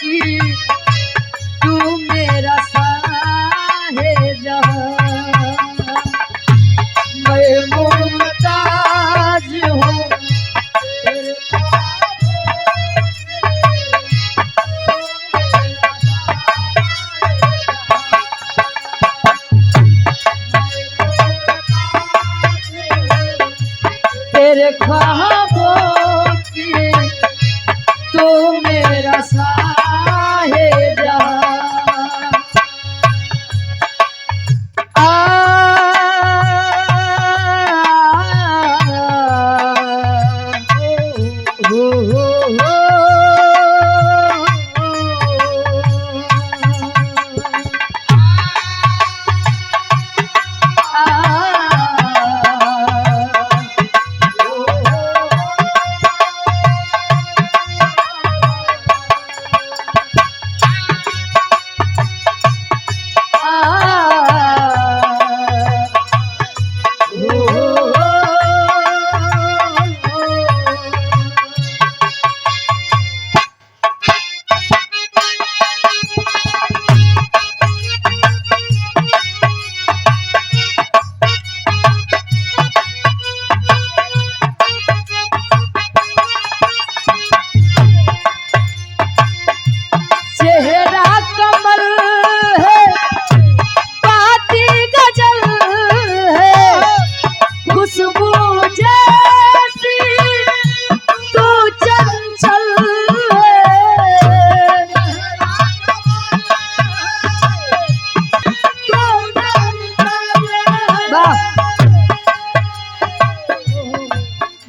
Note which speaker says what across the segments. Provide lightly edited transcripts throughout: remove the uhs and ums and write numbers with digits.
Speaker 1: कि तू मेरा साहिब-जहां। मैं मुमताज हूँ तेरे तेरे ख्वाबों की तू मेरा साहिब-जहां।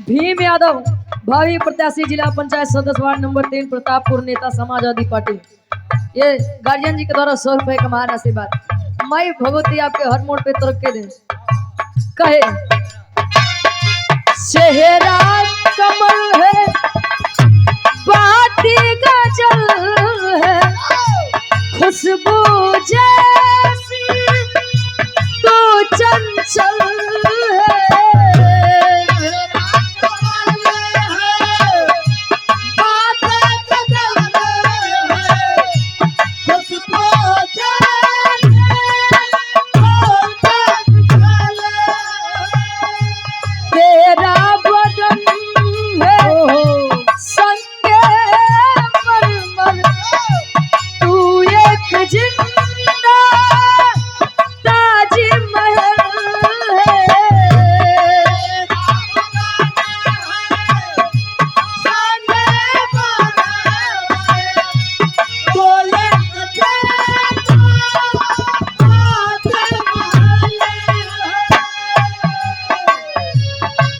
Speaker 1: भीम यादव भावी प्रत्याशी जिला पंचायत सदस्य वार्ड नंबर 3 प्रतापपुर नेता समाजवादी पार्टी। ये गार्जियन जी के द्वारा 100 रुपए का महान आशीर्वाद। माई भगवती आपके हर मोड़ पे तरक्की दे। कहे चेहरा कमल है बाती गजल है खुशबू जैसी तो चंचल है।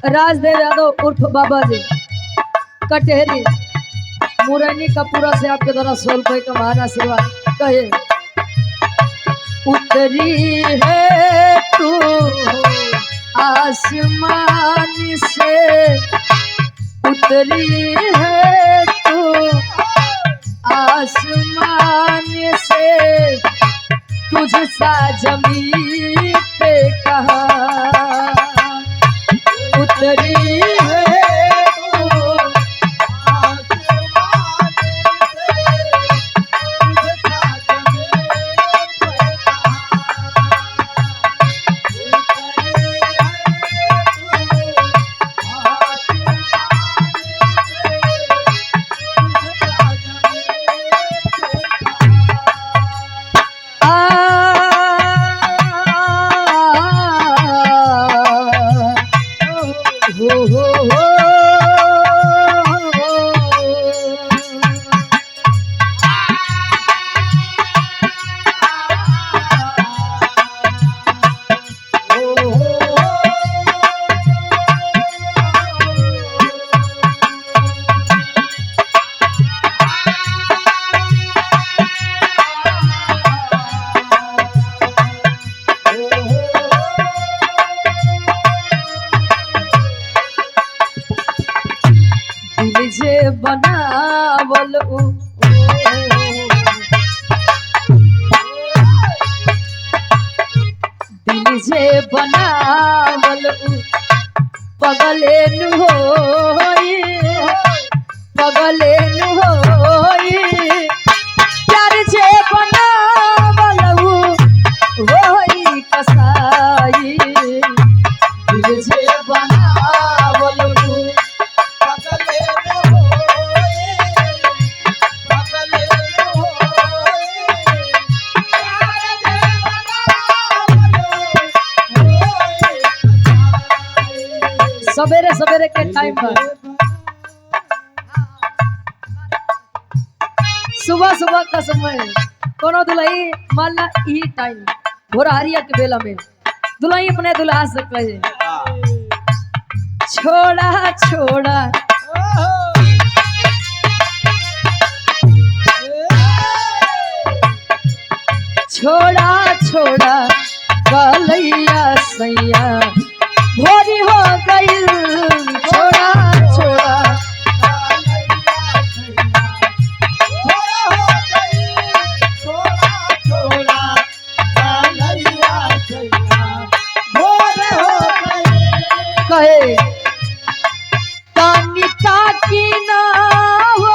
Speaker 1: राजदेव यादव उर्फ बाबा जी कटहरी मुरैनी का पूरा से आपके द्वारा 100 रुपए का महान आशीर्वाद। कहे उतरी है तू आसमान से उतरी है तू आसमान से तुझसा जमीन पे कहाँ उतरी है जे बनावल दिल जे बनावल पगले नु होई बजे के टाइम पर सुबह सुबह का समय कोनो दुल्ही मान ला ई टाइम भोरहरिया के बेला में दुल्ही अपने दुल्हा से कहे छोड़ा छोड़ा छोड़ा छोड़ा गलैया सैया भोरी हो गई छोड़ा छोड़ा कहे तानी ताकी ना हो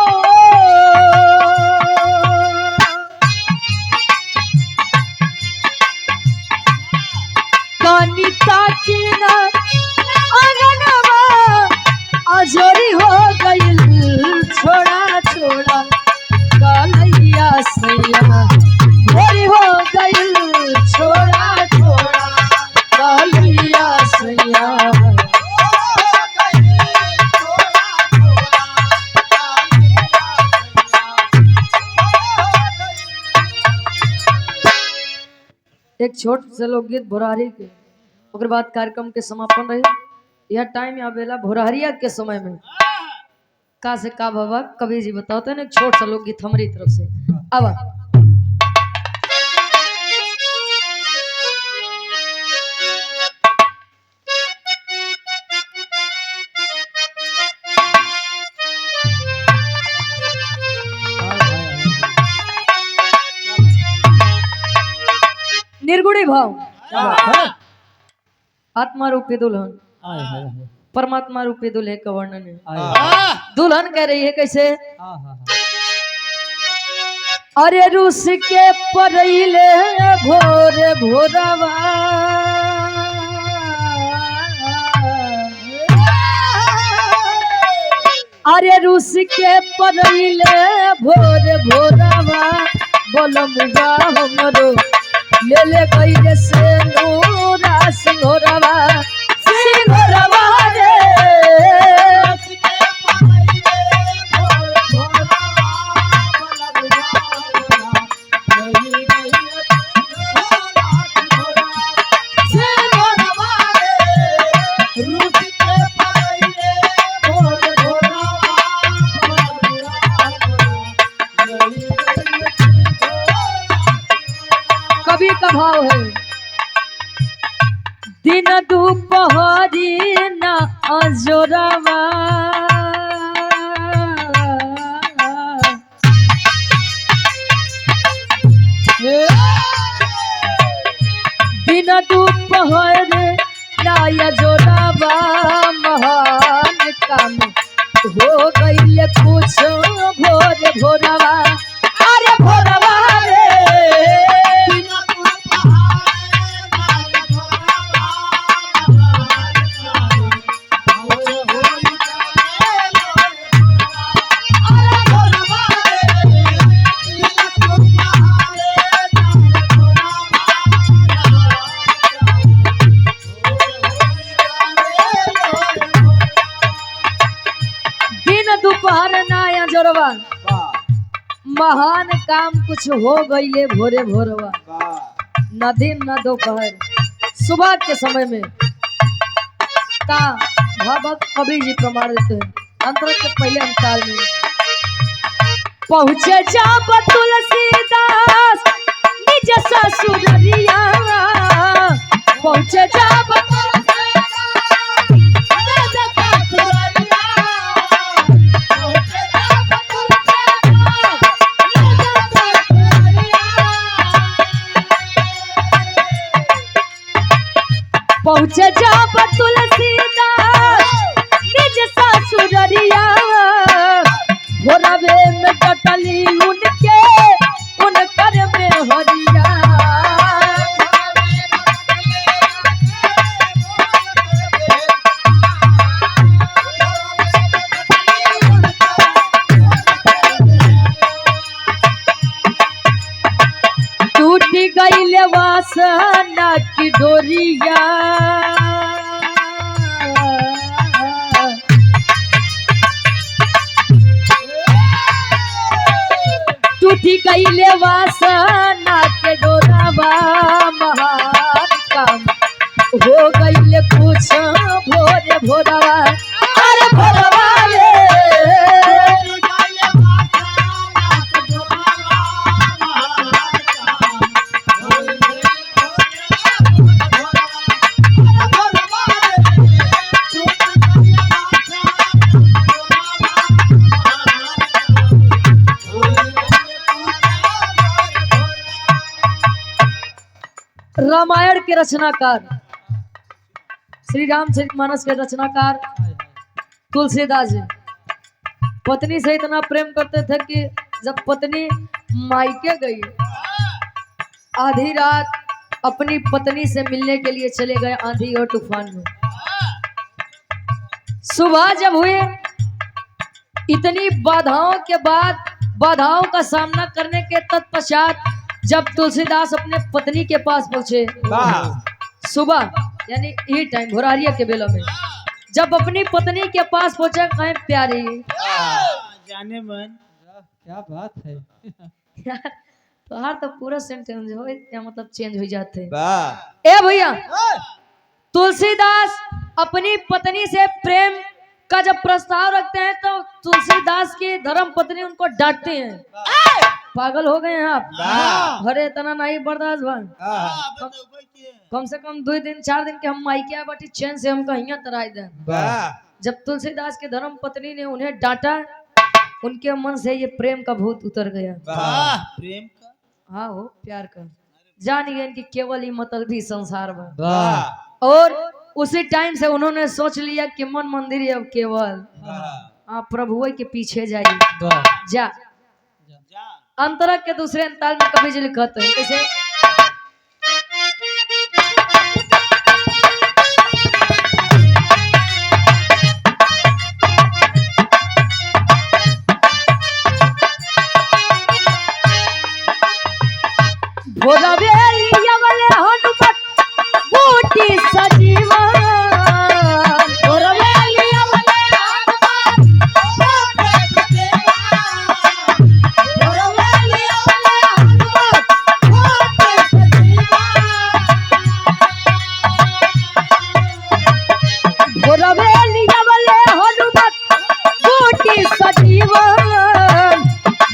Speaker 1: तानी ताकी ना अंगनवा अजोरी हो गई छोड़ा छोड़ा गलैया सैया भोरी हो गई छोड़ा छोड़ा गलैया सैया एक छोट से लोकगीत भोरहरी के ओकर बाद कार्यक्रम के समापन रही। यह टाइम या बेला भोरहरिया के समय में का से का बाबा कवि जी बताते हैं एक छोट सा लोकगीत हमारी तरफ से। अब निर्गुणी भाव आत्मा रूपी दुल्हन परमात्मा रूपी दुल्हे का वर्णन है। दुल्हन कह रही है कैसे अरे रूस के परैले भोर भोरवा अरे रूस के परैले भोर भोरवा बोलमुगा हमरो ले ले गई से नूरा सिंघोरवा सिंघोरवा रे कवि का भाव है दिन दोपहरी न अजोरवा दिन दोपहर न अजोरवा महान काम हो गई कुछ भोर भोरवा अरे भोरवा रे दोपहर नाया जोरवा महान काम कुछ हो गईले भोरे भोरवा न दिन न दोपहर सुबह के समय में का भगत कवि जी प्रमाण देते हैं अंतर के पहले अंताल में पहुँचे जब तुलसीदास निज ससुरिया पहुँचे जब पहुँचे जब तुलसीदास निज ससुरिया भोरवे में कटली उनके उनकर में हरिया टूटी गई वासना की डोरिया उठी गईले वासना के डोरावा महान काम हो गईले कुछ भोरे भोरवा अरे भोरवा रे रामायण के रचनाकार श्री रामचरितमानस के रचनाकार तुलसीदास जी पत्नी से इतना प्रेम करते थे कि जब पत्नी मायके गई आधी रात अपनी पत्नी से मिलने के लिए चले गए आंधी और तूफान में। सुबह जब हुए इतनी बाधाओं के बाद बाधाओं का सामना करने के तत्पश्चात जब तुलसीदास अपने पत्नी के पास पहुंचे सुबह यानी ये टाइम भोरारिया के बेला में जब अपनी पत्नी के पास पहुंचे कहें प्यारी
Speaker 2: जाने मन क्या बात है
Speaker 1: यार तो तो पूरा सेंटेंस हो या मतलब चेंज हो जाते
Speaker 2: वाह
Speaker 1: ए भैया तुलसीदास अपनी पत्नी से प्रेम का जब प्रस्ताव रखते हैं तो तुलसीदास की धर्म पत्नी उनको डांटते हैं पागल हो गए हैं आप अरे इतना नहीं बर्दाश्त भाई कम से कम 2 दिन 4 दिन के हम मायके आए बाटी चैन से हम कहीं तराई दे जब तुलसीदास की धर्म पत्नी ने उन्हें डांटा उनके मन से ये प्रेम का भूत उतर गया
Speaker 2: प्रेम का
Speaker 1: हाँ हो प्यार का जान गए कि केवल ही मतलबी संसार में और उसी टाइम से उन्होंने सोच लिया कि मन मंदिर अब केवल आप प्रभु के पीछे जाइए जा अंतरा के दूसरे अंताल में कवि जी लिखते हैं कैसे भोरवेलिया वाले हनुमत बूटी सजीवा भोरवेलिया वाले हनुमत बूटी सजीवा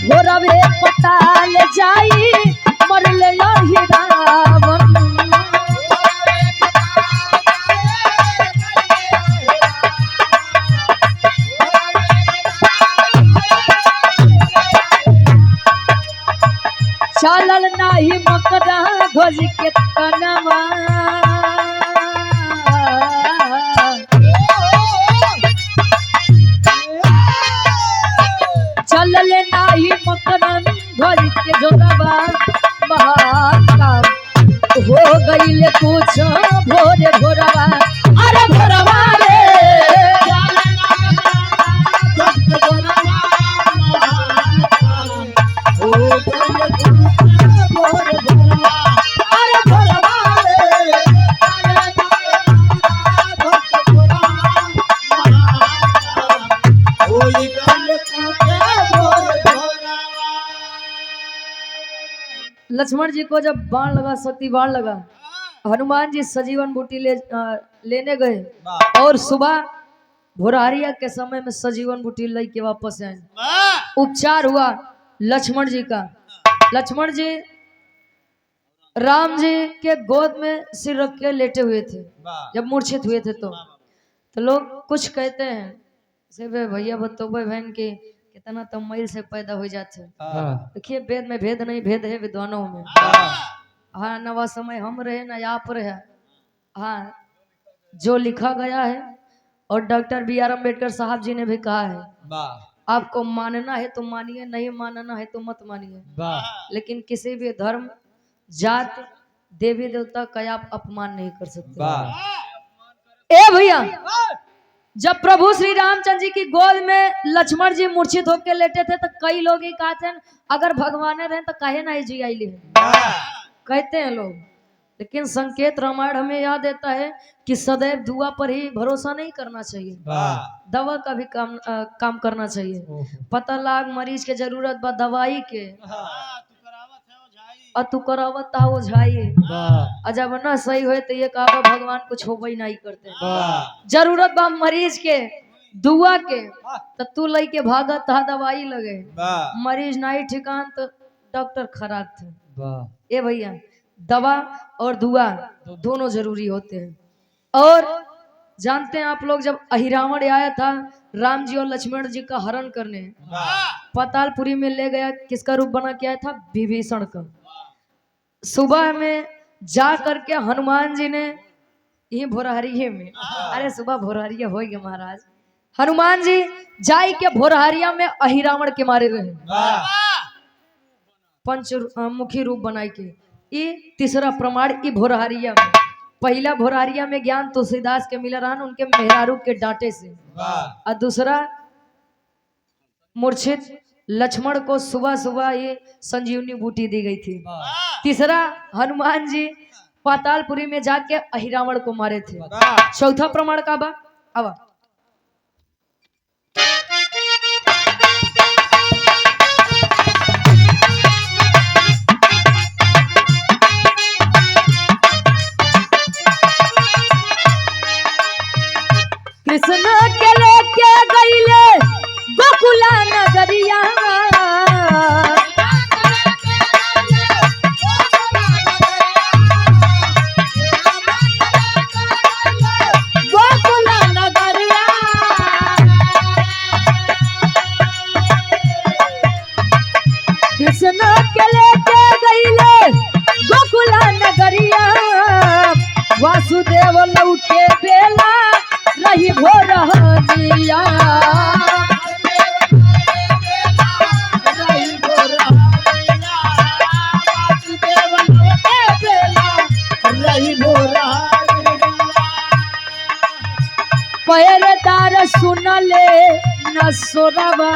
Speaker 1: भोरवे पताल जाई मरले लही रावण चलल नाही मकरा ध्वज के तनवा चलल नाही मकरा ध्वज के जोरवा महाकाम हो गईले कुछ भोरे भोरवा अरे भोरवा रे लक्ष्मण जी को जब बाण लगा शक्ति बाण लगा हनुमान जी सजीवन बूटी लेने गए और सुबह भोरहरिया के समय में सजीवन बूटी लेके वापस आए उपचार हुआ लक्ष्मण जी का लक्ष्मण जी राम जी के गोद में सिर रख के लेटे हुए थे जब मूर्छित हुए थे तो लोग कुछ कहते हैं से भैया बतौबे बहन के कितना तमैल से पैदा हो जाते देखिए वेद में भेद नहीं भेद है विद्वानों में हाँ नवा समय हम रहे ना आप रहे हाँ जो लिखा गया है और डॉक्टर B.R. अम्बेडकर साहब जी ने भी कहा है आपको मानना है तो मानिए नहीं मानना है तो मत मानिए लेकिन किसी भी धर्म जात देवी देवता का आप अपमान नहीं कर सकते। ए भैया जब प्रभु श्री रामचंद्र जी की गोद में लक्ष्मण जी मूर्छित होकर लेटे थे तो कई लोग ही कहते हैं अगर भगवान रहे तो कहे ना जी आई कहते हैं लोग लेकिन संकेत रामायण हमें याद देता है कि सदैव दुआ पर ही भरोसा नहीं करना चाहिए, दवा का भी काम करना चाहिए। पता लाग मरीज के जरूरत बा दवाई के, और तू करावत हो जाइए, जब ना सही हो तो ये कहा भगवान कुछ होबे नहीं करते। जरूरत बा मरीज के दुआ के, तो तू लई के भागत था दवाई लगे, मरीज नहीं ठिकान तो डॉक्टर खराब थे। ए भैया, दवा और दुआ दोनों जरूरी होते हैं। और जानते हैं आप लोग, जब अहिरावण आया था राम जी और लक्ष्मण जी का हरण करने, पातालपुरी में ले गया, किसका रूप बना के आया था? विभीषण का। सुबह में जा करके हनुमान जी ने ये भोरहरिये में, अरे सुबह भोरहरिया हो गया महाराज, हनुमान जी जाई के भोरहरिया में अहिरावण के मारे रहे, पंचमुखी रूप बनाई के। ये तीसरा प्रमाण ई भोरहरिया में, पहला भोरहरिया में ज्ञान तुलसीदास के मिला रहन उनके मेहरारू के डांटे से, और दूसरा मूर्छित लक्ष्मण को सुबह सुबह ये संजीवनी बूटी दी गई थी। तीसरा हनुमान जी पातालपुरी में जाके अहिरावण को मारे थे। चौथा प्रमाण का बा अब कृष्ण के लेके गईले गोकुला नगरिया, गोकुला नगरिया, कृष्ण के लेके गईले गोकुला नगरिया, वासुदेव लौटे बेला रही भोरहरिया, पहरेदार सुनले न सोरवा,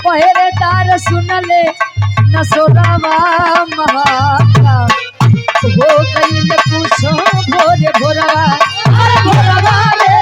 Speaker 1: पहरेदार सुनले न सोरावा, महाका हो गई पूछो भोरे भोरवा, भोरवा रे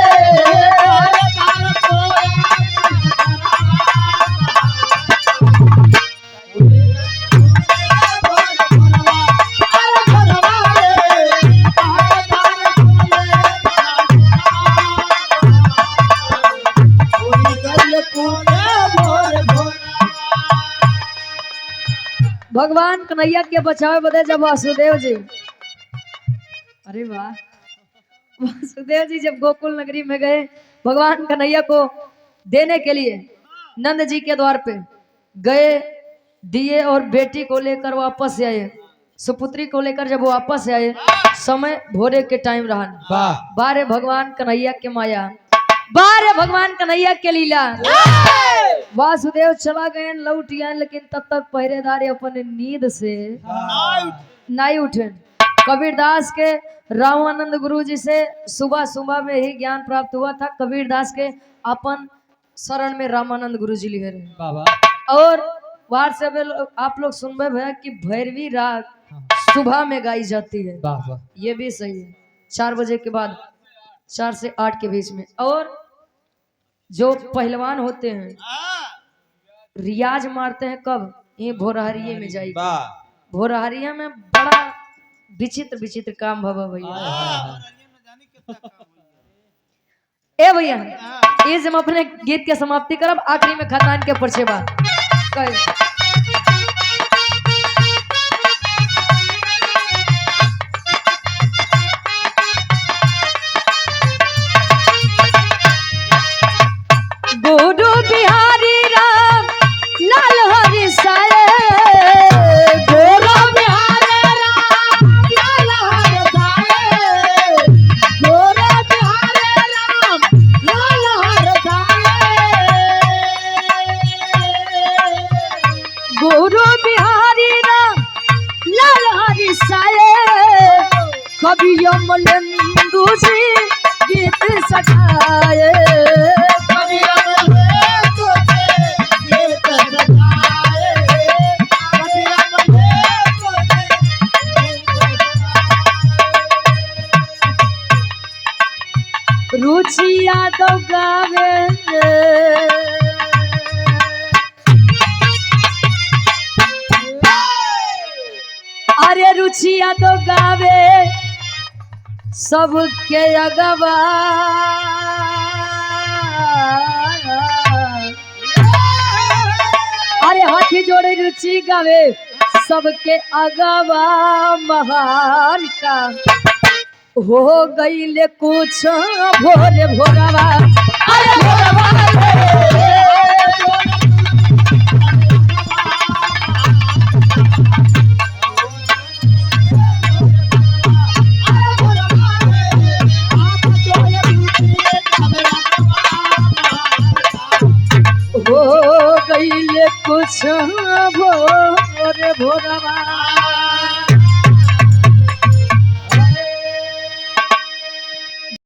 Speaker 1: भगवान कन्हैया के बचावे बदे जब वासुदेव जी, अरे वाह, वासुदेव जी जब गोकुल नगरी में गए भगवान कन्हैया को देने के लिए, नंद जी के द्वार पे गए, दिए और बेटी को लेकर वापस आए, सुपुत्री को लेकर जब वापस आए, समय भोरे के टाइम रहा, बारे भगवान कन्हैया के माया, बारे भगवान कन्हैया के लीला। वासुदेव चला गए लौट आए, लेकिन तब तक पहरेदार अपने नींद से नहीं उठे। कबीरदास के रामानंद गुरु जी से सुबह सुबह में ही ज्ञान प्राप्त हुआ था। कबीरदास के अपन शरण में रामानंद गुरु जी लिए रहे। और बाहर से आप लोग सुनबे भैया कि भैरवी राग सुबह में गाई जाती है, ये भी सही है, 4 बजे के बाद, 4 से 8 के बीच में। और जो पहलवान होते हैं रियाज मारते हैं कब? ये भोरहरिये में जाएगी, भोरहरिया में बड़ा विचित्र विचित्र काम भवा भैया। ए भैया, इस हम अपने गीत के समाप्ति करब, आखिरी में खानदान के परिचय बा। गुरु बिहारी राम लाल हरि साए, गुरु बिहारी राम लाल हरि साए, गुरु बिहारी राम लाल हरि साए। रुचि यादव गावे अरे रुचि यादव गावे सबके अगवा अरे हाथी जोड़े रुचि गावे सबके अगवा महान का हो गईले कुछ भोरे भोरवा अरे भोरवा हो गईले कुछ भोरे भोरवा